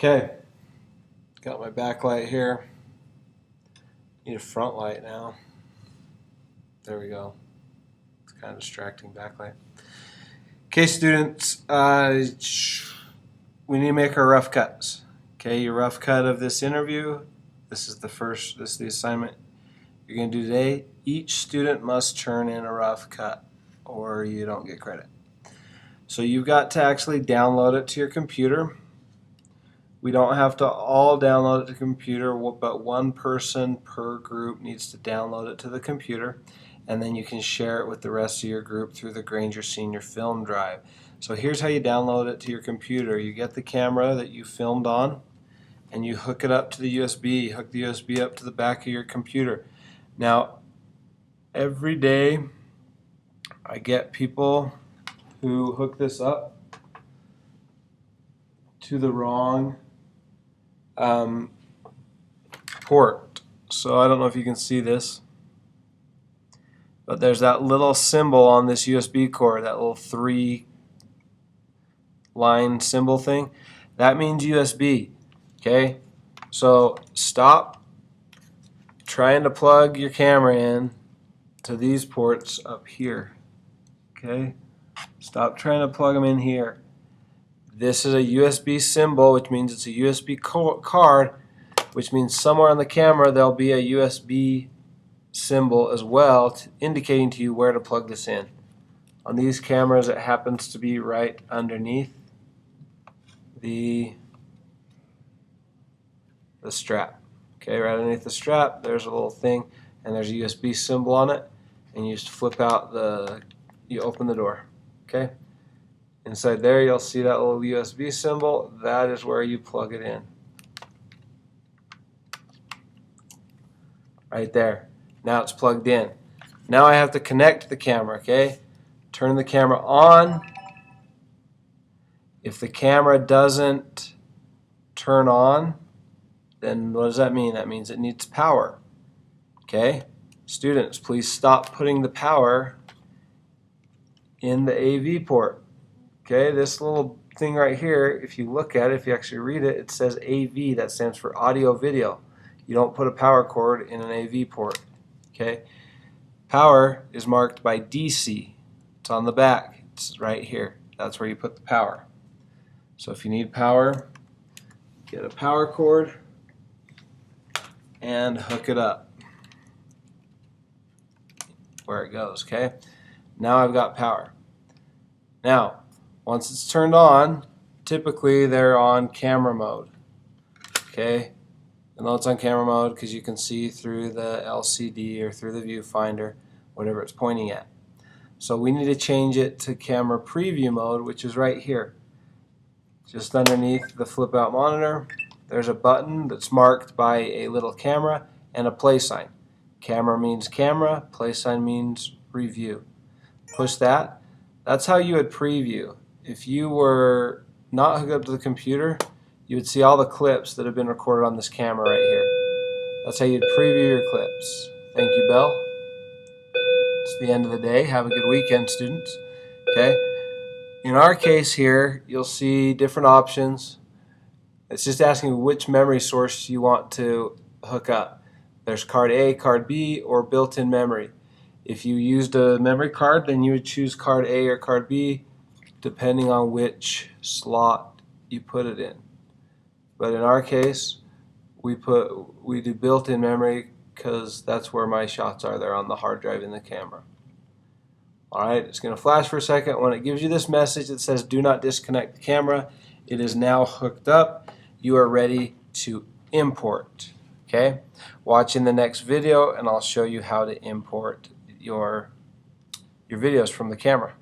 Okay, got my backlight here. Need a front light now. There we go. It's kind of distracting backlight. Okay, students, we need to make our rough cuts. Okay, your rough cut of this interview. This is the assignment you're going to do today. Each student must turn in a rough cut or you don't get credit. So you've got to actually download it to your computer. We don't have to all download it to the computer, but one person per group needs to download it to the computer, and then you can share it with the rest of your group through the Granger Senior Film Drive. So here's how you download it to your computer. You get the camera that you filmed on, and you hook it up to the USB. Hook the USB up to the back of your computer. Now, every day I get people who hook this up to the wrong port. So I don't know if you can see this, but there's that little symbol on this USB cord, that little 3-line symbol thing. That means USB. Okay, so stop trying to plug your camera in to these ports up here. Okay, stop trying to plug them in here. This is a USB symbol, which means it's a USB card, which means somewhere on the camera there'll be a USB symbol as well, indicating to you where to plug this in. On these cameras, it happens to be right underneath the strap. Okay, right underneath the strap, there's a little thing, and there's a USB symbol on it, and you just flip out you open the door. Okay. Inside there, you'll see that little USB symbol. That is where you plug it in. Right there. Now it's plugged in. Now I have to connect the camera, okay? Turn the camera on. If the camera doesn't turn on, then what does that mean? That means it needs power. Okay? Students, please stop putting the power in the AV port. Okay, this little thing right here, if you look at it, if you actually read it, it says AV. That stands for audio video. You don't put a power cord in an AV port. Okay, power is marked by DC. It's on the back. It's right here. That's where you put the power. So if you need power, get a power cord and hook it up where it goes. Okay, now I've got power. Now, once it's turned on, typically they're on camera mode. Okay, and though it's on camera mode because you can see through the LCD or through the viewfinder, whatever it's pointing at. So we need to change it to camera preview mode, which is right here. Just underneath the flip out monitor, there's a button that's marked by a little camera and a play sign. Camera means camera, play sign means review. Push that. That's how you would preview. If you were not hooked up to the computer, you would see all the clips that have been recorded on this camera right here. That's how you'd preview your clips. Thank you, Belle. It's the end of the day. Have a good weekend, students. Okay. In our case here, you'll see different options. It's just asking which memory source you want to hook up. There's card A, card B, or built-in memory. If you used a memory card, then you would choose card A or card B, depending on which slot you put it in. But in our case, we do built-in memory because that's where my shots are. They're on the hard drive in the camera. Alright, it's going to flash for a second. When it gives you this message that says do not disconnect the camera, it is now hooked up. You are ready to import. Okay? Watch in the next video and I'll show you how to import your videos from the camera.